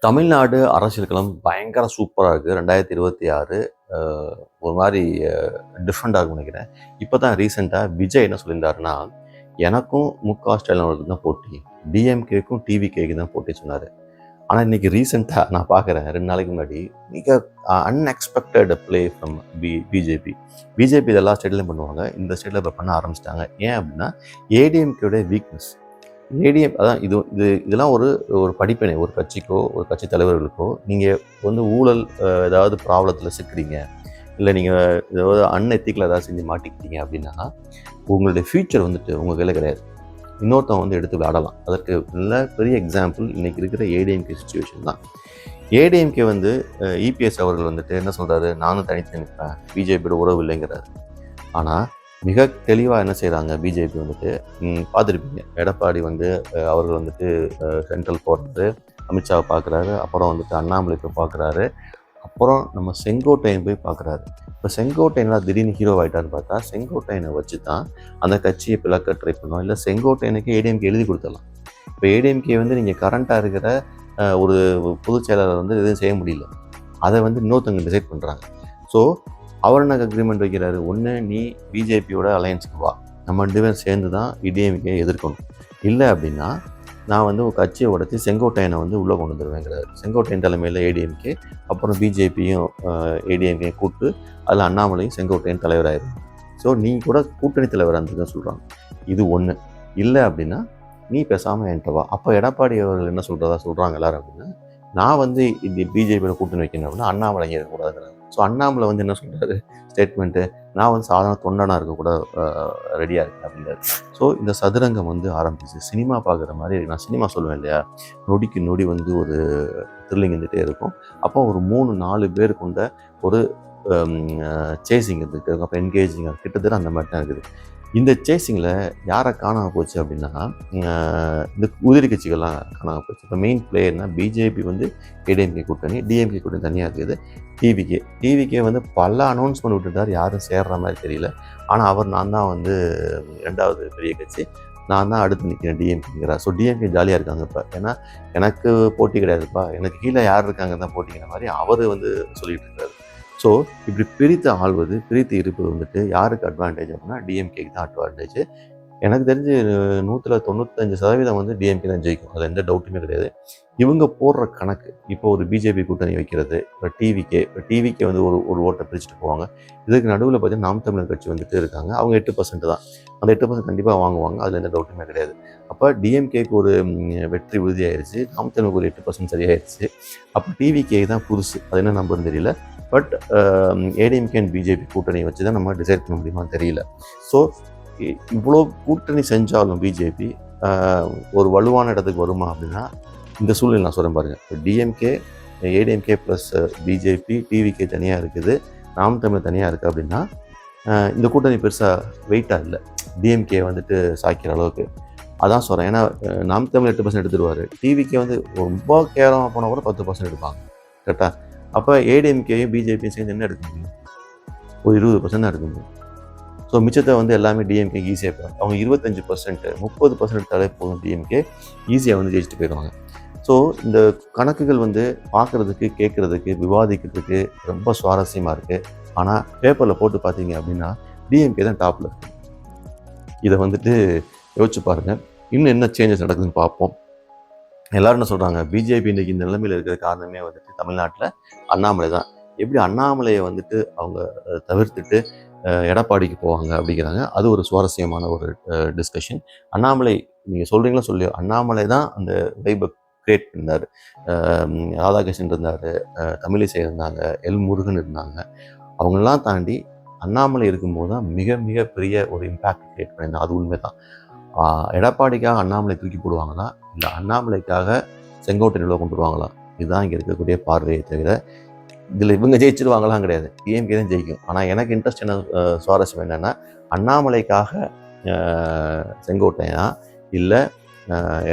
தமிழ்நாடு அரசியல் களம் பயங்கர சூப்பரா இருக்கு. 2026 ஒரு மாரி டிஃப்ரெண்ட்டா இருக்கும்னு நினைக்கிறேன். இப்போ தான் ரீசென்ட்டா விஜய் என்ன சொல்லியிருந்தாருன்னா, எனக்கும் ஸ்டாலின் அவர்களுக்கும் தான் போட்டி. டிஎம்கேக்கும் டிவிகேக்கு தான் போட்டி சொன்னாரு. ஆனா இன்னைக்கு ரீசென்ட்டா நான் பார்க்குறேன் 2 நாளைக்கு முன்னாடி மிக unexpected play from BJP. BJP இது எல்லா ஸ்டேட்லயும் பண்ணுவாங்க. இந்த ஸ்டேட்ல இப்போ பண்ண ஆரம்பிச்சிட்டாங்க. ஏன் அப்படின்னா, ஏடிஎம்கேயோட வீக்னஸ். ஏடிஎம் அதான் இதெல்லாம் ஒரு ஒரு படிப்பினை ஒரு கட்சிக்கோ, ஒரு கட்சி தலைவர்களுக்கோ, நீங்கள் வந்து ஊழல் ஏதாவது ப்ராப்ளத்தில் சிக்கிறீங்க, இல்லை நீங்கள் ஏதாவது அன்எத்திக்கில் ஏதாவது செஞ்சு மாட்டிக்கிட்டீங்க அப்படின்னா, உங்களுடைய ஃப்யூச்சர் வந்துட்டு உங்கள் கையில் கிடையாது. இன்னொருத்தவங்க வந்து எடுத்து விளையாடலாம். அதற்கு நல்ல பெரிய எக்ஸாம்பிள் இன்றைக்கி இருக்கிற ஏடிஎம்கே சுச்சுவேஷன் தான். ஏடிஎம்கே வந்து இபிஎஸ் அவர்கள் வந்துட்டு என்ன சொல்கிறாரு, நானும் தனித்து நிற்பேன், பிஜேபியோட உறவு இல்லைங்கிறாரு. ஆனால் மிக தெளிவாக என்ன செய்கிறாங்க பிஜேபி வந்துட்டு, பார்த்துருப்பீங்க, எடப்பாடி வந்து அவர்கள் வந்துட்டு சென்ட்ரல் போகிறது, அமித்ஷாவை பார்க்குறாரு, அப்புறம் வந்துட்டு அண்ணாமலை போய் பார்க்குறாரு, அப்புறம் நம்ம செங்கோட்டையன் போய் பார்க்குறாரு. இப்போ செங்கோட்டையனால் திடீர்னு ஹீரோ ஆகிட்டான்னு பார்த்தா, செங்கோட்டையனை வச்சு தான் அந்த கட்சியை பிளக்க ட்ரை பண்ணோம். இல்லை செங்கோட்டையனுக்கு ஏடிஎம்கே எழுதி கொடுத்துடலாம். இப்போ ஏடிஎம்கே வந்து நீங்கள் கரண்ட்டாக இருக்கிற ஒரு பொதுச் செயலாளர் வந்து எதுவும் செய்ய முடியல. அதை வந்து இன்னொருத்தவங்க டிசைட் பண்ணுறாங்க. ஸோ அவர் என்ன அக்ரிமெண்ட் வைக்கிறாரு, ஒன்று நீ பிஜேபியோட அலையன்ஸுக்கு வா, நம்ம 2 பேரும் சேர்ந்து தான் டிஎம்கே எதிர்க்கணும், இல்லை அப்படின்னா நான் வந்து ஒரு கட்சியை உடச்சி செங்கோட்டையனை வந்து உள்ளே கொண்டு வந்துடுவேங்கிறாரு. செங்கோட்டையன் தலைமையில் ஏடிஎம்கே, அப்புறம் பிஜேபியும் ஏடிஎம்கே கூப்பிட்டு அதில் அண்ணாமலையும் செங்கோட்டையன் தலைவராயிரும். ஸோ நீ கூட கூட்டணி தலைவராக இருந்ததுன்னு சொல்கிறாங்க. இது ஒன்று. இல்லை அப்படின்னா நீ பேசாமல் என்கிட்ட வா. அப்போ எடப்பாடி அவர்கள் என்ன சொல்கிறாங்க எல்லாரும் அப்படின்னா, நான் வந்து இந்த பிஜேபியோட கூட்டணி வைக்கணும் அப்படின்னா அண்ணாமலை இங்கே இருக்கக்கூடாதுங்கிறாங்க. ஸோ அண்ணாமலை வந்து என்ன சொல்கிறாரு ஸ்டேட்மெண்ட்டு, நான் வந்து சாதாரண தொண்டனாக இருக்கக்கூட ரெடியாக இருக்கேன் அப்படின்றாரு. ஸோ இந்த சதுரங்கம் வந்து ஆரம்பிச்சு சினிமா பார்க்குற மாதிரி, நான் சினிமா சொல்லுவேன் இல்லையா, நொடிக்கு நொடி வந்து ஒரு த்ரில்லிங் இருந்துகிட்டே இருக்கும். அப்போ ஒரு 3-4 பேர் கொண்ட ஒரு சேசிங் இருந்துகிட்டு இருக்கும். அப்போ என்கேஜிங்காக கிட்டத்தட்ட அந்த மாதிரி தான் இருக்குது. இந்த சேசிங்கில் யாரை காணாமல் போச்சு அப்படின்னா, இந்த உதிரி கட்சிகள்லாம் காணாமல் போச்சு. இப்போ மெயின் பிளேயர்னா பிஜேபி வந்து ஏடிஎம்கே கூட்டணி, டிஎம்கே கூட்டணி தனியாக இருக்குது. டிவிகே வந்து பல அனௌன்ஸ்மெண்ட் விட்டுட்டார், யாரும் சேர்ற மாதிரி தெரியல. ஆனால் அவர் நான் தான் வந்து 2வது பெரிய கட்சி, நான் தான் அடுத்து நிற்கிறேன் டிஎம்கேங்கிறார். ஸோ டிஎம்கே ஜாலியாக இருக்காங்க இப்போ. ஏன்னா எனக்கு போட்டி கிடையாதுப்பா, எனக்கு கீழே யார் இருக்காங்க தான் போட்டிங்கிற மாதிரி அவர் வந்து சொல்லிகிட்டு இருக்காரு. ஸோ இப்படி பிரித்து இருப்பது வந்துட்டு யாருக்கு அட்வான்டேஜ் அப்படின்னா டிஎம்கேக்கு தான் அட்வான்டேஜ். எனக்கு தெரிஞ்சு 95% வந்து டிஎம்கே தான் ஜெயிக்கும், அதில் எந்த டவுட்டுமே கிடையாது. இவங்க போடுற கணக்கு, இப்போ ஒரு பிஜேபி கூட்டணி வைக்கிறது, இப்போ டிவிகே வந்து ஒரு ஓட்டை பிரிச்சுட்டு போவாங்க. இதுக்கு நடுவில் பார்த்தீங்கன்னா நாம் தமிழர் கட்சி வந்துட்டு இருக்காங்க, அவங்க 8% தான். அந்த 8% கண்டிப்பாக வாங்குவாங்க, அதில் எந்த டவுட்டுமே கிடையாது. அப்போ டிஎம்கேக்கு ஒரு வெற்றி உறுதியாயிருச்சு, நாம் தமிழுக்கு ஒரு 8% சரியாயிருச்சு. அப்போ டிவிகே தான் புதுசு, அது என்ன நம்பர்னு தெரியல. பட் ஏடிஎம்கே அண்ட் பிஜேபி கூட்டணியை வச்சு தான் நம்ம டிசைட் பண்ண முடியுமான்னு தெரியல. ஸோ இவ்வளோ கூட்டணி செஞ்சாலும் பிஜேபி ஒரு வலுவான இடத்துக்கு வருமா அப்படின்னா, இந்த சூழ்நிலை நான் சொல்கிறேன் பாருங்கள். இப்போ DMK, ADMK plus BJP, TVK தனியாக இருக்குது, நாம் தமிழ் தனியாக இருக்குது அப்படின்னா, இந்த கூட்டணி பெருசாக வெயிட்டாக இல்லை டிஎம்கே வந்துட்டு சாய்க்கிற அளவுக்கு. அதான் சொல்கிறேன். ஏன்னா நாம் தமிழ் 8% எடுத்துருவார், டிவிகே வந்து ரொம்ப கேவலமாக போனால் கூட 10% எடுப்பாங்க, கரெக்டாக. அப்போ ஏடிஎம்கேயும் பிஜேபியும் சேர்ந்து என்ன எடுக்க முடியும், ஒரு 20% தான் எடுக்க முடியும். ஸோ மிச்சத்தை வந்து எல்லாமே டிஎம்கேக்கு ஈஸியாக போயிடும். அவங்க 25%, 30% எடுத்தாலே போதும், டிஎம்கே ஈஸியாக வந்து ஜெயிச்சுட்டு போயிடுவாங்க. ஸோ இந்த கணக்குகள் வந்து பார்க்குறதுக்கு, கேட்குறதுக்கு, விவாதிக்கிறதுக்கு ரொம்ப சுவாரஸ்யமாக இருக்குது. ஆனால் பேப்பரில் போட்டு பார்த்தீங்க அப்படின்னா டிஎம்கே தான் டாப்பில் இருக்குது. இதை வந்துட்டு யோசிச்சு பாருங்கள். இன்னும் என்ன சேஞ்சஸ் நடக்குதுன்னு பார்ப்போம். எல்லோரும் என்ன சொல்கிறாங்க, பிஜேபி இன்றைக்கி இந்த நிலைமையில் இருக்கிற காரணமே வந்துட்டு தமிழ்நாட்டில் அண்ணாமலை தான். எப்படி அண்ணாமலையை வந்துட்டு அவங்க தவிர்த்துட்டு எடப்பாடிக்கு போவாங்க அப்படிங்கிறாங்க. அது ஒரு சுவாரஸ்யமான ஒரு டிஸ்கஷன். அண்ணாமலை நீங்கள் சொல்கிறீங்களோ சொல்லியோ, அண்ணாமலை தான் அந்த வைபை கிரியேட் பண்ணார். ராதாகிருஷ்ணன் இருந்தார், தமிழிசை இருந்தாங்க, எல் முருகன் இருந்தாங்க. அவங்களெலாம் தாண்டி அண்ணாமலை இருக்கும்போது தான் மிக மிக பெரிய ஒரு இம்பேக்ட் கிரியேட் பண்ணியிருந்தாங்க. அது உண்மை தான். எடப்பாடிக்காக அண்ணாமலை தூக்கி போடுவாங்களா, இல்லை அண்ணாமலைக்காக செங்கோட்டை நிலவை கொண்டு வருவாங்களா, இதுதான் இங்கே இருக்கக்கூடிய பார்வையை தவிர இதில் இவங்க ஜெயிச்சிருவாங்களாம் கிடையாது, டிஎம்கே தான் ஜெயிக்கும். ஆனால் எனக்கு இன்ட்ரெஸ்ட் என்ன, சுவாரஸ்யம் என்னென்னா, அண்ணாமலைக்காக செங்கோட்டையா இல்லை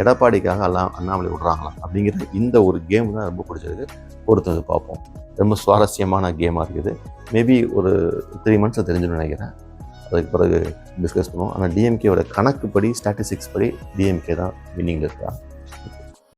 எடப்பாடிக்காக அண்ணாமலை விடுறாங்களா அப்படிங்கிற இந்த ஒரு கேம் தான் ரொம்ப பிடிச்சிருக்கு. பொறுத்து பார்ப்போம். ரொம்ப சுவாரஸ்யமான கேமாக இருக்குது. மேபி ஒரு 3 months தெரிஞ்சுன்னு நினைக்கிறேன். அதுக்கு பிறகு டிஸ்கஸ் பண்ணுவோம். ஆனால் டிஎம்கேவோட கணக்குப்படி, ஸ்டாட்டிஸ்டிக்ஸ் படி டிஎம்கே தான் வின்னிங்கில் இருக்கா.